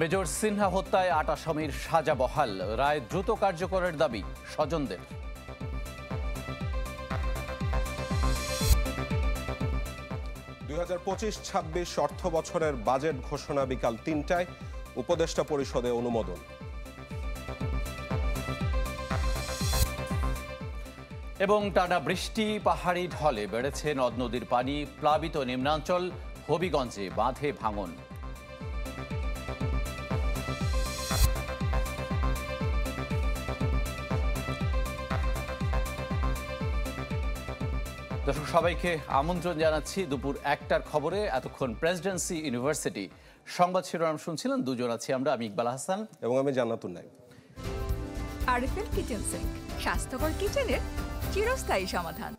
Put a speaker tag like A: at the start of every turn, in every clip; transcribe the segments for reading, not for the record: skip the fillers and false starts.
A: Major Sinha হত্যায় ৮ আসামির সাজা বহাল, রায় দ্রুত কার্যকরের দাবি স্বজনদের।
B: দুই ২০২৫-২৬ অর্থ বছরের বাজেট ঘোষণা বিকাল ৩টায় উপদেষ্টা পরিষদে অনুমোদন।
A: এবং টানা বৃষ্টি, পাহাড়ি ঢলে বেড়েছে নদ নদীর পানি, প্লাবিত নিম্নাঞ্চল, হবিগঞ্জে বাঁধে ভাঙন। দর্শক সবাইকে আমন্ত্রণ জানাচ্ছি দুপুর ১টার খবরে। এতক্ষণ প্রেসিডেন্সি ইউনিভার্সিটি সংবাদ শিরোনাম শুনছিলেন। দুজন আছি আমরা, আমি ইকবাল হাসান
B: এবং আমি জান্নাতুন নাইম।
C: আরএফএল কিচেন সিঙ্ক, স্বাস্থ্যকর কিচেনের চিরস্থায়ী সমাধান।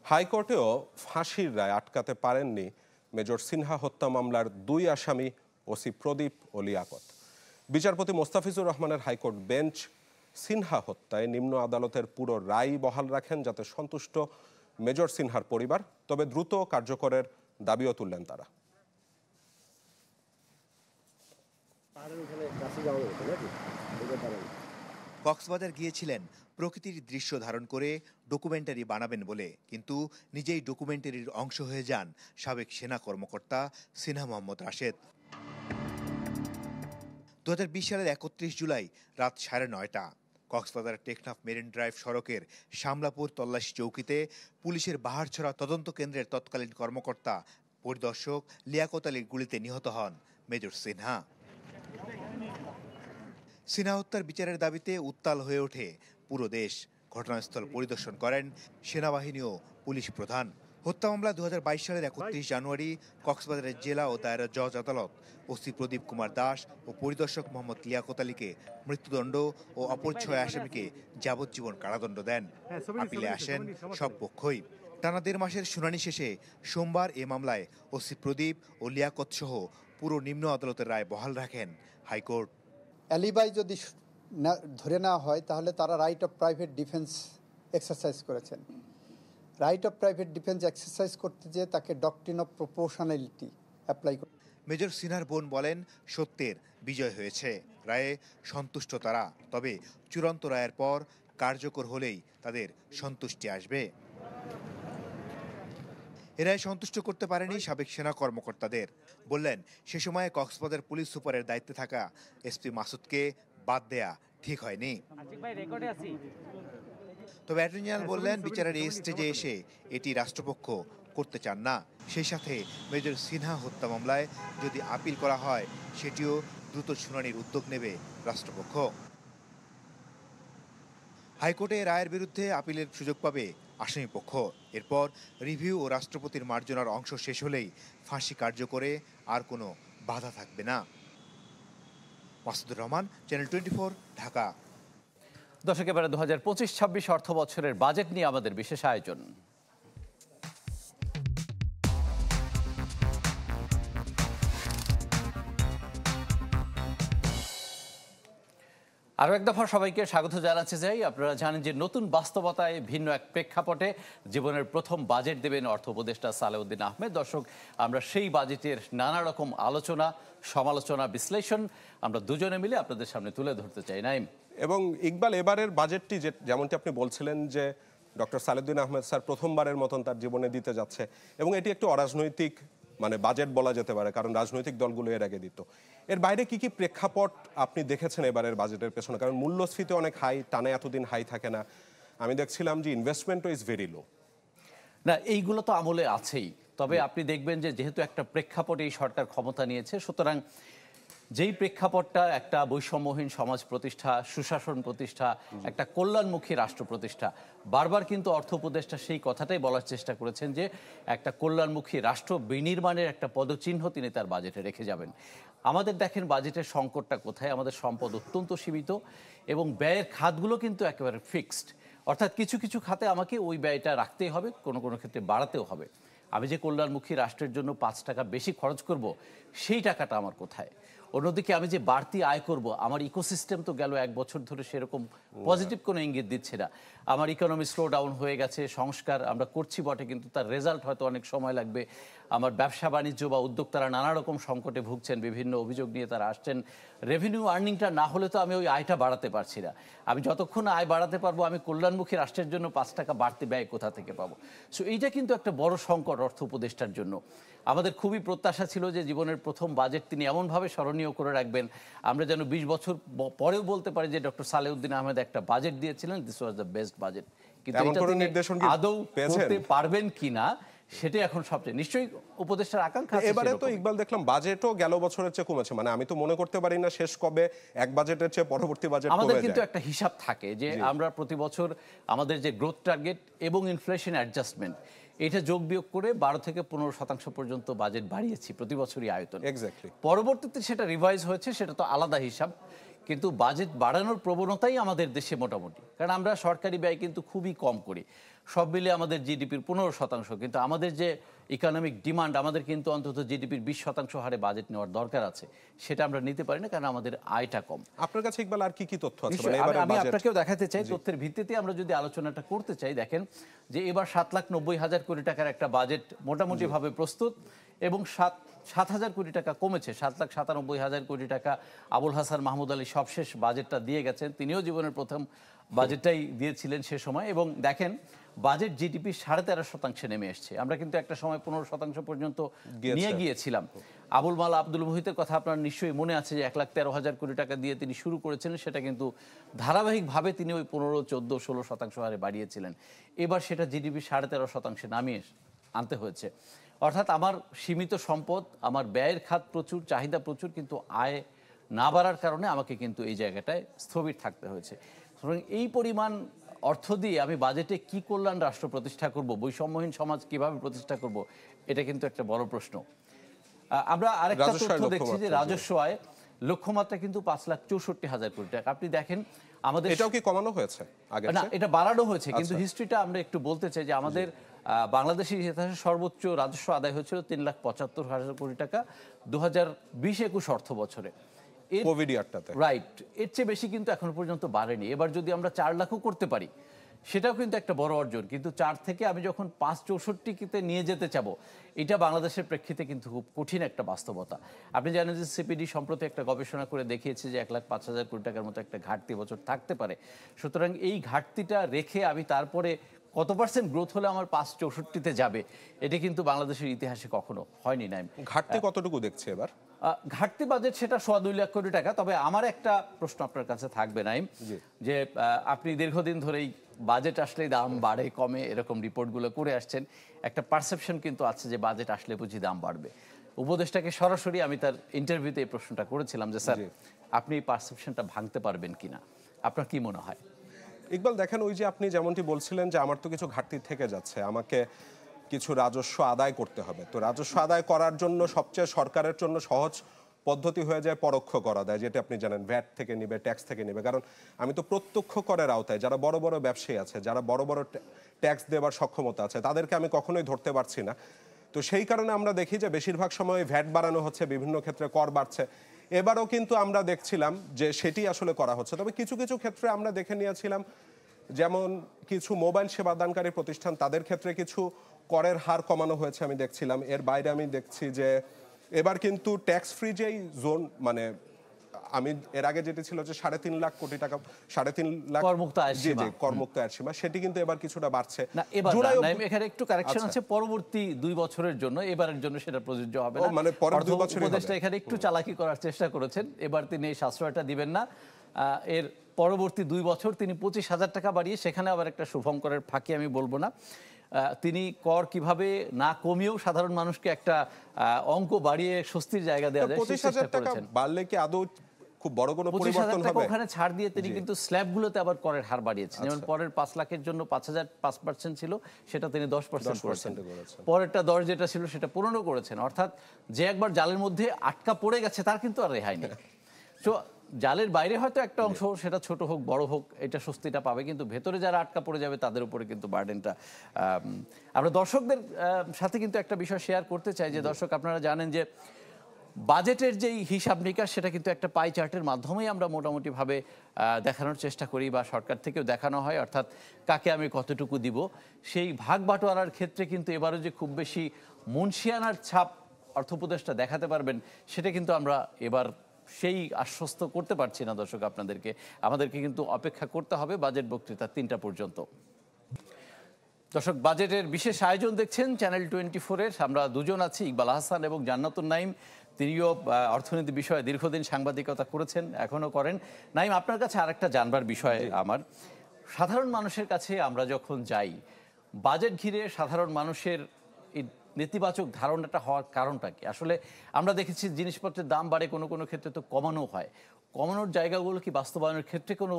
B: হাইকোর্টেও ফাঁসির রায় আটকাতে পারেননি মেজর সিনহা হত্যা মামলার ২ আসামি ওসি প্রদীপ ও লিয়াকত। বিচারপতি মোস্তাফিজুর রহমানের হাইকোর্ট বেঞ্চ সিনহা হত্যায় নিম্ন আদালতের পুরো রায় বহাল রাখেন, যাতে সন্তুষ্ট মেজর সিনহার পরিবার। তবে দ্রুত কার্যকরের দাবিও তুললেন তারা।
D: কক্সবাজার গিয়েছিলেন প্রকৃতির দৃশ্য ধারণ করে ডকুমেন্টারি বানাবেন বলে, কিন্তু নিজেই ডকুমেন্টারির অংশ হয়ে যান সাবেক সেনা কর্মকর্তা সিনহা মোহাম্মদ রাশেদ। ২০২০ সালের ৩১ জুলাই রাত ৯:৩০ কক্সবাজার টেকনাফ মেরিন ড্রাইভ সড়কের শামলাপুর তল্লাশি চৌকিতে পুলিশের বাহারছড়া তদন্ত কেন্দ্রের তৎকালীন কর্মকর্তা পরিদর্শক লিয়াকত আলীর গুলিতে নিহত হন মেজর সিনহা। সিনহা হত্যার বিচারের দাবিতে উত্তাল হয়ে ওঠে পুরো দেশ। ঘটনাস্থল পরিদর্শন করেন সেনাবাহিনী ও পুলিশ প্রধান। হত্যা মামলা ২০২২ সালের ৩১ জানুয়ারি কক্সবাজারের জেলা ও দায়রা জজ আদালত ওসি প্রদীপ কুমার দাস ও পরিদর্শক মোহাম্মদ লিয়াকত আলীকে মৃত্যুদণ্ড ও অপর ৬ আসামিকে যাবজ্জীবন কারাদণ্ড দেন। আপিলে আসেন সব পক্ষই। টানা ১.৫ মাসের শুনানি শেষে সোমবার এ মামলায় ওসি প্রদীপ ও লিয়াকত সহ পুরো নিম্ন আদালতের রায় বহাল রাখেন হাইকোর্ট।
E: অ্যালিবাই যদি ধরে নেওয়া হয় তাহলে তারা right of private defence exercise করেছেন। Right of private defence exercise করতে যেয়ে তাকে ডক্ট্রিন অফ প্রপোর্শনালিটি অ্যাপ্লাই করে।
D: মেজর সিনহার বোন বলেন, সত্যের বিজয় হয়েছে, রায়ে সন্তুষ্ট তারা। তবে চূড়ান্ত রায়ের পর কার্যকর হলেই তাদের সন্তুষ্টি আসবে। এ রায় সন্তুষ্ট করতে পারেনি সাবেক সেনা কর্মকর্তাদের। বললেন, সে সময় কক্সবাজার পুলিশ সুপারের দায়িত্বে থাকা এসপি মাসুদকে বাদ দেয়া ঠিক হয়নি। তবে অ্যাটর্নি জেনারেল বললেন, বিচারের এই স্টেজে এসে এটি রাষ্ট্রপক্ষ করতে চান না। সেই সাথে মেজর সিনহা হত্যা মামলায় যদি আপিল করা হয়, সেটিও দ্রুত শুনানির উদ্যোগ নেবে রাষ্ট্রপক্ষ। হাইকোর্টে রায়ের বিরুদ্ধে আপিলের সুযোগ পাবে আসামিপক্ষ। এরপর রিভিউ ও রাষ্ট্রপতির মার্জনার অংশ শেষ হলেই ফাঁসি কার্যকরে আর কোনো বাধা থাকবে না। মাসুদুর রহমান, চ্যানেল 24, ঢাকা।
A: দর্শক, এবারে ২০২৫-২৬ অর্থ বছরের বাজেট নিয়ে আমাদের বিশেষ আয়োজন। আরও এক দফা সবাইকে স্বাগত জানাতে চাই। আপনারা জানেন যে নতুন বাস্তবতায় ভিন্ন এক প্রেক্ষাপটে জীবনের প্রথম বাজেট দেবেন অর্থ উপদেষ্টা সালেউদ্দিন আহমেদ। দর্শক, আমরা সেই বাজেটের নানা রকম আলোচনা, সমালোচনা, বিশ্লেষণ আমরা দুজনে মিলে আপনাদের সামনে তুলে ধরতে চাই। নাইম
B: এবং ইকবাল, এবারের বাজেটটি যেমনটি আপনি বলছিলেন যে ডক্টর সালেউদ্দিন আহমেদ স্যার প্রথমবারের মতন তার জীবনে দিতে যাচ্ছে, এবং এটি একটু অরাজনৈতিক বাজেট বলা যেতে পারে, কারণ রাজনৈতিক দলগুলো এর আগে দিত। এর বাইরে কি কি প্রেক্ষাপট আপনি দেখেছেন এবারের বাজেটের পেছনে? কারণ মূল্যস্ফীতি অনেক হাই, টানা এতদিন হাই থাকে না। আমি দেখছিলাম যে ইনভেস্টমেন্টও ইজ ভেরি লো।
A: না, এইগুলো তো আমলে আছেই। তবে আপনি দেখবেন যে যেহেতু একটা প্রেক্ষাপটে এই সরকার ক্ষমতা নিয়েছে, সুতরাং যেই প্রেক্ষাপটটা একটা বৈষম্যহীন সমাজ প্রতিষ্ঠা, সুশাসন প্রতিষ্ঠা, একটা কল্যাণমুখী রাষ্ট্র প্রতিষ্ঠা, বারবার কিন্তু অর্থ উপদেষ্টা সেই কথাটাই বলার চেষ্টা করেছেন যে একটা কল্যাণমুখী রাষ্ট্র বিনির্মাণের একটা পদচিহ্ন তিনি তার বাজেটে রেখে যাবেন। আমাদের দেখেন বাজেটের সংকটটা কোথায়। আমাদের সম্পদ অত্যন্ত সীমিত এবং ব্যয়ের খাতগুলো কিন্তু একেবারে ফিক্সড। অর্থাৎ কিছু কিছু খাতে আমাকে ওই ব্যয়টা রাখতেই হবে, কোনো কোনো ক্ষেত্রে বাড়াতেও হবে। আমি যে কল্যাণমুখী রাষ্ট্রের জন্য ৫ টাকা বেশি খরচ করব, সেই টাকাটা আমার কোথায়? অন্যদিকে আমি যে বাড়তি আয় করব, আমার ইকোসিস্টেম তো গেল 1 বছর ধরে সেরকম পজিটিভ কোনো ইঙ্গিত দিচ্ছে না। আমার ইকোনমি স্লো ডাউন হয়ে গেছে, সংস্কার আমরা করছি বটে কিন্তু তার রেজাল্ট হয়তো অনেক সময় লাগবে। আমার ব্যবসা বাণিজ্য বা উদ্যোক্তারা নানা রকম সংকটে ভুগছেন, বিভিন্ন অভিযোগ নিয়ে তারা আসছেন। রেভিনিউ আর্নিংটা না হলে তো আমি ওই আয়টা বাড়াতে পারছি না। আমি যতক্ষণ আয় বাড়াতে পারবো, আমি কল্যাণমুখী রাষ্ট্রের জন্য 5 টাকা বাড়তি ব্যয় কোথা থেকে পাবো? সো এইটা কিন্তু একটা বড় সংকট অর্থ উপদেষ্টার জন্য। আমাদের খুবই প্রত্যাশা ছিল যে জীবনের প্রথম বাজেট তিনি এমনভাবে স্মরণীয় করে রাখবেন, আমরা যেন 20 বছর পরেও বলতে পারি যে ডক্টর সালেউদ্দিন আহমেদ একটা বাজেট দিয়েছিলেন, this was the best budget. কিন্তু
B: এমন
A: এটা
B: কোনো
A: তিনি
B: নির্দেশন কি
A: আদৌ
B: পেয়েছেন?
A: করতে পারবেন কিনা সেটাই এখন সবচেয়ে নিশ্চয়ই উপদেষ্টার আকাঙ্ক্ষা আছে
B: এবারে তো
A: সেরকম।
B: ইকবাল দেখলাম বাজেটও গেল বছরের চেয়ে কমেছে, মানে আমি তো মনে করতে পারি না শেষ কবে এক বাজেটের চেয়ে পরবর্তী বাজেট
A: আমাদের
B: কমে
A: কিন্তু
B: যায়।
A: একটা হিসাব থাকে যে আমরা প্রতি বছর আমাদের যে গ্রোথ টার্গেট এবং ইনফ্লেশন অ্যাডজাস্টমেন্ট এটা যোগ বিয়োগ করে 12 থেকে 15% পর্যন্ত বাজেট বাড়িয়েছি প্রতি বছরই আয়তন।
B: এক্স্যাক্টলি।
A: পরবর্তীতে সেটা রিভাইজ হয়েছে, সেটা তো আলাদা হিসাব, কিন্তু বাজেট বাড়ানোর প্রবণতাই আমাদের দেশে মোটামুটি, কারণ আমরা সরকারি ব্যয় কিন্তু খুবই কম করি। সব মিলে আমাদের জিডিপির 15%, কিন্তু আমাদের যে ইকোনমিক ডিমান্ড, আমাদের কিন্তু অন্তত জিডিপির 20% হারে বাজেট নেওয়ার দরকার আছে, সেটা আমরা নিতে পারি না কারণ আমাদের আয়টা কম।
B: আপনার কাছে ইকবাল আর কি কি তথ্য আছে?
A: নিশ্চয়ই,
B: মানে এবারে
A: আমি
B: বাজেট
A: আপনাকেও দেখাতে চাই তথ্যের ভিত্তিতে আমরা যদি আলোচনাটা করতে চাই। দেখেন যে এবার 7,90,000 কোটি টাকার একটা বাজেট মোটামুটি ভাবে প্রস্তুত, এবং 7,000 কোটি টাকা কমেছে। 7,97,000 কোটি টাকা আবুল হাসান মাহমুদ আলী সবশেষ বাজেটটা দিয়ে গেছেন, তিনিও জীবনের প্রথম বাজেটটাই দিয়েছিলেন সে সময়। এবং দেখেন বাজেট জিডিপি 13.5% নেমে এসছে। আমরা কিন্তু একটা সময় 15% পর্যন্ত নিয়ে গিয়েছিলাম। আবুল মাল আব্দুল মুহিতের কথা আপনার নিশ্চয়ই মনে আছে যে 1,13,000 কোটি টাকা দিয়ে তিনি শুরু করেছিলেন, সেটা কিন্তু ধারাবাহিকভাবে তিনি ওই 15, 14, 16% হারে বাড়িয়েছিলেন। এবার সেটা জিডিপি 13.5% নামিয়ে আনতে হয়েছে। অর্থাৎ আমার সীমিত সম্পদ, আমার ব্যয়ের খাত প্রচুর, চাহিদা প্রচুর, কিন্তু আয় না বাড়ার কারণে আমাকে কিন্তু এই জায়গাটায় স্থবির থাকতে হয়েছে। সুতরাং এই পরিমাণ অর্থ দিয়ে আমি বাজেটে কি কল্যাণ রাষ্ট্র প্রতিষ্ঠা করব, বৈষম্যহীন সমাজ কিভাবে প্রতিষ্ঠা করব, এটা কিন্তু একটা বড় প্রশ্ন। আমরা আরেকটা তথ্য দেখছি যে রাজস্ব আয় লক্ষ্যমাত্রা কিন্তু 5,64,000 কোটি টাকা। আপনি দেখেন আমাদের
B: এটাও কি কমানো হয়েছে আগে?
A: না, এটা বাড়ানো হয়েছে, কিন্তু হিস্ট্রিটা আমরা একটু বলতে চাই যে আমাদের বাংলাদেশের ইতিহাসে সর্বোচ্চ রাজস্ব আদায় হয়েছিল 3,75,000 কোটি টাকা 2020-21 অর্থ বছরে।
B: কোভিড ইয়ারটাতে,
A: রাইট, এর চেয়ে বেশি কিন্তু এখনো পর্যন্ত বাড়েনি। এবার যদি আমরা 4 লাখও করতে পারি সেটাও কিন্তু একটা বড় অর্জন, কিন্তু 4 থেকে আমি যখন 5,64-তে নিয়ে যেতে চাবো, এটা বাংলাদেশের প্রেক্ষিতে কিন্তু খুব কঠিন একটা বাস্তবতা। আপনি জানেন যে সিপিডি সম্প্রতি একটা গবেষণা করে দেখিয়েছে যে 1,05,000 কোটি টাকার মতো একটা ঘাটতি বছর থাকতে পারে। সুতরাং এই ঘাটতিটা রেখে আমি তারপরে কত % গ্রোথ হলে আমার 5,64-তে যাবে, এটা কিন্তু বাংলাদেশের ইতিহাসে কখনো হয়নি। নাই
B: ঘাটতি কতটুকু দেখছে এবার?
A: ঘাটতি বাজেট সেটা 2.25 লাখ কোটি টাকা। তবে আমার একটা প্রশ্ন আপনার কাছে থাকবে নাইম, যে আপনি দীর্ঘদিন ধরেই বাজেট আসলেই দাম বাড়ে কমে এরকম রিপোর্টগুলো করে আসছেন, একটা পারসেপশন কিন্তু আছে যে বাজেট আসলে বুঝি দাম বাড়বে। উপদেষ্টাকে সরাসরি আমি তার ইন্টারভিউতে এই প্রশ্নটা করেছিলাম যে স্যার আপনি এই পারসেপশনটা ভাঙতে পারবেন কিনা, আপনার কি মনে হয়?
B: ইকবাল দেখেন, ওই যে আপনি যেমনটি বলছিলেন যে আমার তো কিছু ঘাটতি থেকে যাচ্ছে, আমাকে কিছু রাজস্ব আদায় করতে হবে। তো রাজস্ব আদায় করার জন্য সবচেয়ে সরকারের জন্য সহজ পদ্ধতি হয়ে যায় পরোক্ষ কর আদায়, যেটা আপনি জানেন ভ্যাট থেকে নিবে, ট্যাক্স থেকে নিবে। কারণ আমি তো প্রত্যক্ষ করের আওতায় যারা বড় বড় ব্যবসায়ী আছে, যারা বড় বড় ট্যাক্স দেওয়ার সক্ষমতা আছে, তাদেরকে আমি কখনোই ধরতে পারছি না। তো সেই কারণে আমরা দেখি যে বেশিরভাগ সময় ভ্যাট বাড়ানো হচ্ছে, বিভিন্ন ক্ষেত্রে কর বাড়ছে। এবারও কিন্তু আমরা দেখছিলাম যে সেটি আসলে করা হচ্ছে। তবে কিছু কিছু ক্ষেত্রে আমরা দেখে নিয়েছিলাম, যেমন কিছু মোবাইল সেবা দানকারী প্রতিষ্ঠান, তাদের ক্ষেত্রে কিছু করের হার কমানো হয়েছে আমি দেখছিলাম। এর বাইরে আমি দেখছি যে এবার কিন্তু ট্যাক্স ফ্রি যেই জোন, মানে আমি এর আগে যেটি ছিল যে 3.5 লাখ কোটি টাকা, 3.5 লাখ
A: করমুক্ত আয়ের সীমা,
B: করমুক্ত আয়ের সীমা, সেটি কিন্তু এবার কিছুটা বাড়ছে।
A: না, এবার এখানে একটু কারেকশন আছে, পরবর্তী 2 বছরের জন্য, এবারের জন্য সেটা প্রযোজ্য হবে না।
B: মানে পরের 2 বছরই হবে।
A: উপদেষ্টা এখানে একটু চালাকি করার চেষ্টা করেছেন, এবার তিনি এই সাশ্রয়টা দিবেন না। এর পরবর্তী 2 বছর তিনি 25,000 টাকা বাড়িয়ে, সেখানে আবার একটা শুভঙ্করের ফাঁকি আমি বলবো না, তিনি কর কিভাবে না কমিয়েও সাধারণ মানুষকে একটা অঙ্ক বাড়িয়ে স্বস্তির জায়গা দেওয়া যায়,
B: 25,000 টাকা বাড়লে কি আদৌ খুব বড় কোনো পরিবর্তন হবে?
A: ওখানে ছাড় দিয়ে তিনি কিন্তু স্ল্যাবগুলোতে আবার করের হার বাড়িয়েছেন। যেমন পরের 5 লাখের জন্য 5,000 5% ছিল, সেটা তিনি 10% করেছেন। পরেরটা 10 যেটা ছিল সেটা 15 করেছেন। অর্থাৎ যে একবার জালের মধ্যে আটকা পড়ে গেছে তার কিন্তু আর রেহাই নেই। তো জালের বাইরে হয়তো একটা অংশ, সেটা ছোট হোক বড় হোক, এটা স্বস্তিটা পাবে, কিন্তু ভেতরে যারা আটকা পড়ে যাবে তাদের উপরে কিন্তু বার্ডেনটা। আমরা দর্শকদের সাথে কিন্তু একটা বিষয় শেয়ার করতে চাই যে দর্শক, আপনারা জানেন যে বাজেটের যেই হিসাব নিকাশ সেটা কিন্তু একটা পাই চার্টের মাধ্যমেই আমরা মোটামুটিভাবে দেখানোর চেষ্টা করি বা সরকার থেকেও দেখানো হয়, অর্থাৎ কাকে আমি কতটুকু দিব। সেই ভাগ বাটোয়ারার ক্ষেত্রে কিন্তু এবারও যে খুব বেশি মুন্সিয়ানার ছাপ অর্থ উপদেষ্টা দেখাতে পারবেন সেটা কিন্তু আমরা এবার সেই আশ্বস্ত করতে পারছি না দর্শক আপনাদেরকে। আমাদেরকে কিন্তু অপেক্ষা করতে হবে বাজেট বক্তৃতা 3টা পর্যন্ত। দর্শক, বাজেটের বিশেষ আয়োজন দেখছেন চ্যানেল 24-এর। আমরা দুজন আছি, ইকবাল আহসান এবং জান্নাতুন নাইম। তিনিও অর্থনীতি বিষয়ে দীর্ঘদিন সাংবাদিকতা করেছেন, এখনো করেন। নাইম, আপনার কাছে আরেকটা জানবার বিষয় আমার, সাধারণ মানুষের কাছে আমরা যখন যাই, বাজেট ঘিরে সাধারণ মানুষের এই নেতিবাচক ধারণাটা হওয়ার কারণটা কি? আসলে আমরা দেখেছি জিনিসপত্রের দাম বাড়ে, কোনো কোনো ক্ষেত্রে তো কমানো হয়। কমানোর জায়গাগুলো কি বাস্তবায়নের ক্ষেত্রে কোনো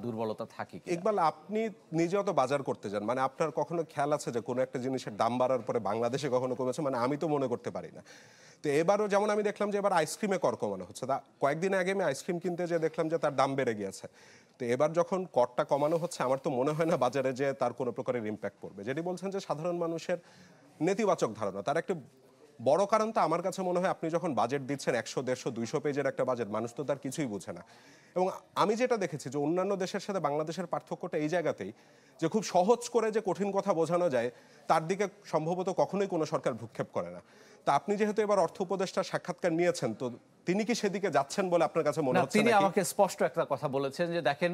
A: দুর্বলতা থাকে কি?
B: ইকবাল, আপনি নিজেও তো বাজার করতে যান, মানে আপনার কখনো খেয়াল আছে যে কোনো একটা জিনিসের দাম বাড়ার পরে বাংলাদেশে কখনো কমেছে? মানে আমি তো মনে করতে পারি না। তো এবারও যেমন আমি দেখলাম যে এবার আইসক্রিমে কর কমানো হচ্ছে। তা কয়েকদিন আগে আমি আইসক্রিম কিনতে যে দেখলাম যে তার দাম বেড়ে গিয়েছে। তো এবার যখন করটা কমানো হচ্ছে, আমার তো মনে হয় না বাজারে যে তার কোনো প্রকারের ইম্প্যাক্ট পড়বে। যেটি বলছেন যে সাধারণ মানুষের নেতিবাচক ধারণা, তার একটা বড় কারণ তো আমার কাছে মনে হয় আপনি যখন বাজেট দিচ্ছেন 100, 150, 200 পেজের একটা বাজেট, মানুষ তো তার কিছুই বুঝে না। এবং আমি যেটা দেখেছি যে অন্যান্য দেশের সাথে বাংলাদেশের পার্থক্যটা এই জায়গাতেই যে খুব সহজ করে যে কঠিন কথা বোঝানো যায় তার দিকে সম্ভবত কখনোই কোনো সরকার ভ্রুক্ষেপ করে না। তা আপনি যেহেতু এবার অর্থ উপদেষ্টার সাক্ষাৎকার নিয়েছেন, তো তিনি কি সেদিকে যাচ্ছেন বলে আপনার কাছে মনে হচ্ছে?
A: তিনি আমাকে স্পষ্ট একটা কথা বলেছেন যে দেখেন,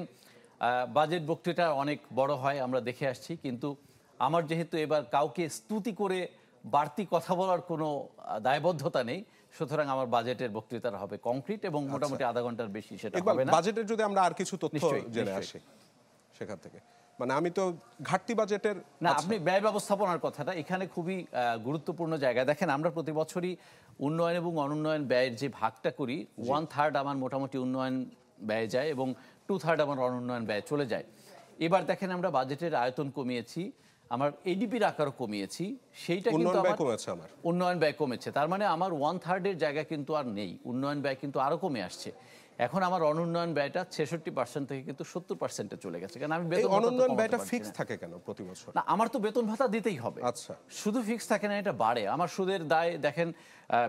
A: বাজেট বক্তৃতা অনেক বড় হয়, আমরা দেখে আসছি, কিন্তু আমার যেহেতু এবার কাউকে স্তুতি করে বাড়তি কথা বলার কোনো দায়বদ্ধতা নেই, সুতরাং আমার বাজেটের বক্তৃতা হবে কংক্রিট এবং মোটামুটি আধা ঘন্টার বেশি সেটা হবে না।
B: বাজেটের যদি আমরা আর কিছু তথ্য জেনে আসি সেখান থেকে, মানে আমি তো ঘাটতি বাজেটের
A: না, আপনি ব্যয় ব্যবস্থাপনার কথাটা এখানে খুবই গুরুত্বপূর্ণ জায়গা। দেখেন, আমরা প্রতি বছরই উন্নয়ন এবং অনুন্নয়ন ব্যয়ের যে ভাগটা করি, 1/3 আমার মোটামুটি উন্নয়ন ব্যয় যায় এবং 2/3 আমার অনুন্নয়ন ব্যয় চলে যায়। এবার দেখেন, আমরা বাজেটের আয়তন কমিয়েছি, আমার এডিপির আকারও কমিয়েছি, সেইটা কিন্তু উন্নয়ন ব্যয় কমেছে। তার মানে আমার 1/3 জায়গা কিন্তু আর নেই, উন্নয়ন ব্যয় কিন্তু আরো কমে আসছে। এখন আমার অনুন্নয়ন ব্যয়টা 66% থেকে কিন্তু 70%-এ চলে গেছে। কারণ আমি বেতন
B: অনুন্নয়ন ব্যয়টা ফিক্স থাকে কেন প্রতি বছর?
A: না, আমার তো বেতন ভাতা দিতেই হবে।
B: আচ্ছা,
A: শুধু ফিক্স থাকে না, এটা বাড়ে। আমার সুদের দায় দেখেন,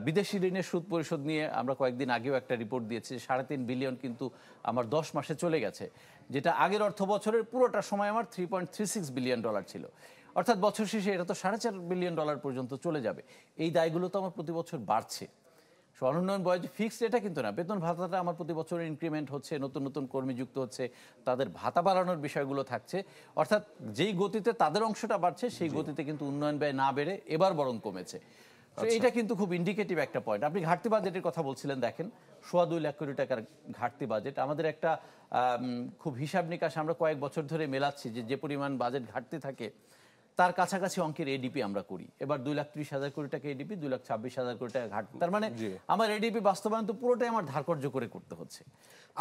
A: বিদেশি ঋণের সুদ পরিশোধ নিয়ে আমরা কয়েকদিন আগেও একটা রিপোর্ট দিয়েছি, 3.5 বিলিয়ন কিন্তু আমার 10 মাসে চলে গেছে, যেটা আগের অর্থ বছরের পুরোটা সময় আমার $3.36 বিলিয়ন ছিল। অর্থাৎ বছর শেষে এটা তো $4.5 বিলিয়ন পর্যন্ত চলে যাবে। এই দায়গুলো তো আমার প্রতি বছর বাড়ছে। অনুন্নয়ন ব্যয় যে ফিক্সড এটা কিন্তু না, বেতন ভাতাটা আমার প্রতি বছর ইনক্রিমেন্ট হচ্ছে, নতুন নতুন কর্মী যুক্ত হচ্ছে, তাদের ভাতা বাড়ানোর বিষয়গুলো থাকছে। অর্থাৎ যেই গতিতে তাদের অংশটা বাড়ছে সেই গতিতে কিন্তু উন্নয়ন ব্যয় না বেড়ে এবার বরং কমেছে। তো এটা কিন্তু খুব ইন্ডিকেটিভ একটা পয়েন্ট। আপনি ঘাটতি বাজেটের কথা বলছিলেন, দেখেন 2.25 লাখ কোটি টাকার ঘাটতি বাজেট। আমাদের একটা খুব হিসাব নিকাশ আমরা কয়েক বছর ধরে মেলাচ্ছি যে পরিমাণ বাজেট ঘাটতি থাকে তার কাছাকাছি অঙ্কের এডিপি আমরা করি। এবার 2,30,000 কোটি টাকা এডিপি, 2,26,000 কোটি টাকা ঘাটতি। তার মানে আমার এডিপি বাস্তবায়ন তো পুরোটাই আমার ধারকর্য করে করতে হচ্ছে।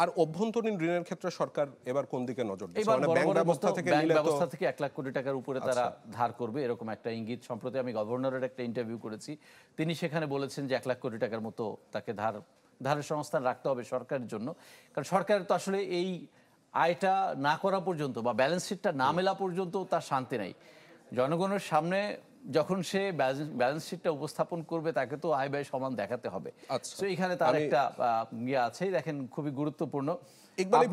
B: আর অভ্যন্তরীণ ঋণের ক্ষেত্রে সরকার এবার কোন দিকে নজর দিচ্ছে?
A: মানে
B: ব্যাংক ব্যবস্থা থেকে
A: 1 লাখ কোটি টাকার উপরে তারা ধার করবে, এরকম একটা ইঙ্গিত। সম্প্রতি আমি গভর্নরের একটা ইন্টারভিউ করেছি, তিনি সেখানে বলেছেন যে 1 লাখ কোটি টাকার মতো তাকে ধারের সংস্থান রাখতে হবে সরকারের জন্য। কারণ সরকারের তো আসলে এই আয়টা না করা পর্যন্ত বা ব্যালেন্স শিটটা না মেলা পর্যন্ত তার শান্তি নাই। জনগণের সামনে যখন সে ব্যালেন্স শিটটা উপস্থাপন করবে, তাকে তো আয় ব্যয় সমান দেখাতে হবে। তো এখানে তার একটা ইয়ে আছে, দেখেন খুবই গুরুত্বপূর্ণ।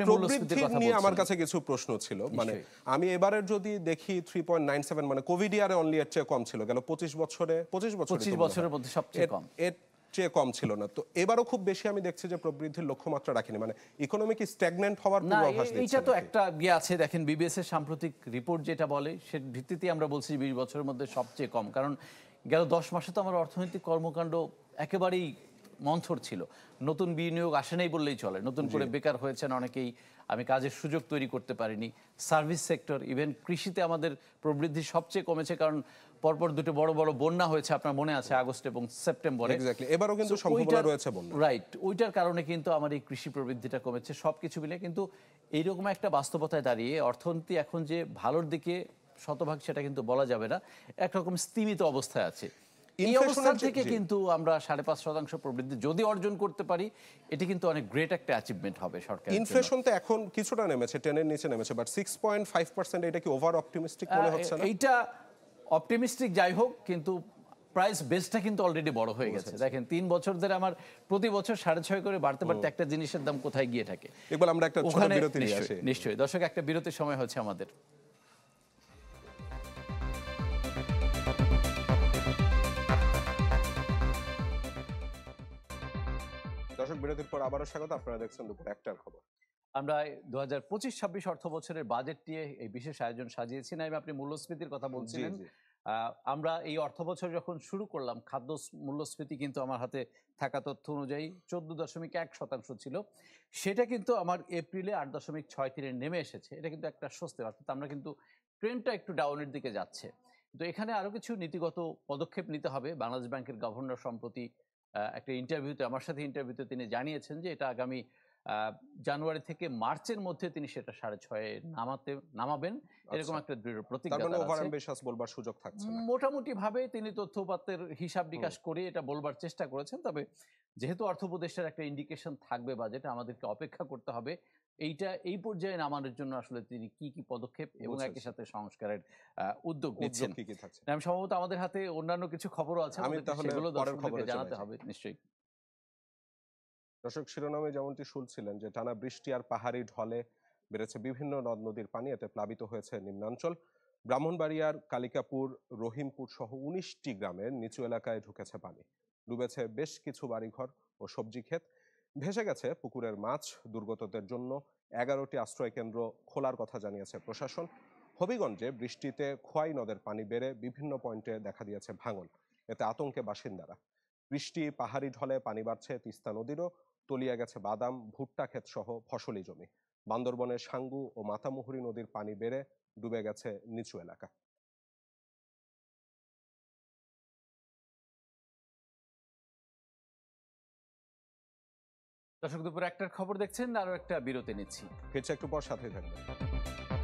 B: প্রবৃদ্ধি নিয়ে আমার কাছে কিছু প্রশ্ন ছিল। মানে আমি এবারের যদি দেখি 3.97, মানে কোভিড ইয়ারে অনলি এর চেয়ে কম ছিল, গেল 25 বছরের
A: মধ্যে সবচেয়ে কম,
B: এর চেয়ে কম ছিল না। তো এবারও খুব বেশি আমি দেখছি যে প্রবৃদ্ধির লক্ষ্যমাত্রা রাখেনি, মানে ইকোনমি কি স্ট্যাগন্যান্ট হওয়ার পূর্বাভাস দিচ্ছে?
A: এইটা তো একটা ইয়ে আছে, দেখেন বিবিএস এর সাম্প্রতিক রিপোর্ট যেটা বলে সে ভিত্তিতে আমরা বলছি 20 বছরের মধ্যে সবচেয়ে কম। কারণ গেল 10 মাসে তো আমার অর্থনৈতিক কর্মকাণ্ড একেবারেই মন্থর ছিল, নতুন বিনিয়োগ আসে নাই বললেই চলে, নতুন করে বেকার হয়েছেন অনেকেই, আমি কাজের সুযোগ তৈরি করতে পারিনি। সার্ভিস সেক্টর, ইভেন কৃষিতে আমাদের প্রবৃদ্ধি সবচেয়ে কমেছে, কারণ পরপর দুটো বড় বড় বন্যা হয়েছে, আপনার মনে আছে, আগস্ট এবং সেপ্টেম্বরে।
B: এবারও কিন্তু সম্ভাবনা রয়েছে বন্যা,
A: রাইট। ওইটার কারণে কিন্তু আমার এই কৃষি প্রবৃদ্ধিটা কমেছে। সবকিছু মিলে কিন্তু এইরকম একটা বাস্তবতায় দাঁড়িয়ে অর্থনীতি এখন যে ভালোর দিকে শতভাগ সেটা কিন্তু বলা যাবে না, একরকম স্তিমিত অবস্থায় আছে। এই অবস্থা থেকে কিন্তু আমরা 5.5% প্রবৃদ্ধি যদি অর্জন করতে পারি, এটি কিন্তু অনেক গ্রেট একটা অ্যাচিভমেন্ট হবে সরকার।
B: ইনফ্লেশন তো এখন কিছুটা নেমেছে, 10 এর নিচে নেমেছে, বাট 6.5% এটা কি ওভার অপটিমিস্টিক মনে হচ্ছে না?
A: এইটা অপটিমিস্টিক যাই হোক, কিন্তু প্রাইস বেসটা কিন্তু অলরেডি বড় হয়ে গেছে। দেখেন 3 বছর ধরে আমার প্রতি বছর 6.5 করে বাড়তে বাড়তে একটা জিনিসের দাম কোথায় গিয়ে থাকে।
B: এবার আমরা একটা ছোট
A: ওখানে
B: বিরতি নিয়ে আসি।
A: নিশ্চয়ই দর্শক, একটা বিরতির সময় হচ্ছে আমাদের।
B: দর্শক বিরতির পর আবারও স্বাগত, আপনারা দেখছেন দুপুর 1টার খবর।
A: আমরা 2025-26 অর্থ বছরের বাজেট নিয়ে এই বিশেষ আয়োজন সাজিয়েছি। না, আপনি মূল্যস্ফীতির কথা বলছিলেন।
B: জি।
A: আমরা এই অর্থ বছর যখন শুরু করলাম, খাদ্য মূল্যস্ফীতি কিন্তু আমার হাতে থাকা তথ্য অনুযায়ী 14.1% ছিল। সেটা কিন্তু আমার এপ্রিলে 8.63-এ নেমে এসেছে। এটা কিন্তু একটা স্বস্তি, অর্থাৎ আমরা কিন্তু ট্রেন্ডটা একটু ডাউনের দিকে যাচ্ছে। তো এখানে আরো কিছু নীতিগত পদক্ষেপ নিতে হবে। বাংলাদেশ ব্যাংকের গভর্নর সম্প্রতি একটা ইন্টারভিউতে, আমার সাথে ইন্টারভিউতে তিনি জানিয়েছেন যে এটা আগামী জানুয়ারি থেকে মার্চের মধ্যে তিনি সেটা 6.5-এ নামাবেন, এরকম একটা দৃঢ়
B: তার
A: প্রতিজ্ঞা
B: মানে
A: তার
B: ওভার
A: আছে।
B: অ্যাম্বিশাস বলবার সুযোগ থাকছে না।
A: মোটামুটি ভাবে তিনি তথ্যপাত্রের হিসাব নিকাশ করে এটা বলবার চেষ্টা করেছেন। তবে যেহেতু অর্থ উপদেষ্টার একটা ইন্ডিকেশন থাকবে বাজেটে, আমাদেরকে অপেক্ষা করতে হবে এইটা এই পর্যায়ে নামানোর জন্য আসলে তিনি কি কি পদক্ষেপ এবং একই সাথে সংস্কারের উদ্যোগ নিচ্ছেন।
B: কি থাকছে?
A: আমি সম্ভবত আমাদের হাতে অন্যান্য কিছু খবরও আছে,
B: আমি তাহলে
A: সেগুলো
B: পরের
A: দর্শকদেরকে
B: খবরে
A: জানাতে
B: চলে
A: হবে নিশ্চয়ই।
B: দর্শক, শিরোনামে যেমনটি শুনছিলেন যে টানা বৃষ্টি আর পাহাড়ি ঢলে বেড়েছে বিভিন্ন নদ নদীর পানি, এতে প্লাবিত হয়েছে নিম্নাঞ্চল। ব্রাহ্মণবাড়িয়ার কালিকাপুর, রহিমপুর সহ 19টি গ্রামের নিচু এলাকায় ঢুকেছে পানি, ডুবেছে বেশ কিছু বাড়িঘর ও সবজি ক্ষেত, ভেসে গেছে পুকুরের মাছ। দুর্গতদের জন্য 11টি আশ্রয় কেন্দ্র খোলার কথা জানিয়েছে প্রশাসন। হবিগঞ্জে বৃষ্টিতে খোয়াই নদের পানি বেড়ে বিভিন্ন পয়েন্টে দেখা দিয়েছে ভাঙন, এতে আতঙ্কে বাসিন্দারা। বৃষ্টি, পাহাড়ি ঢলে পানি বাড়ছে তিস্তা নদীরও, তলিয়ে গেছে বাদাম, ভুট্টা ক্ষেত সহ ফসলি জমি। বান্দরবনের সাঙ্গু ও মাতামুহুরী নদীর পানি বেড়ে ডুবে গেছে নিচু এলাকা।
A: দর্শক, দুপুর 1টার খবর দেখছেন, আরো একটা বিরতি নিচ্ছি।
B: ফিরছে একটু পর, সাথে থাকবেন।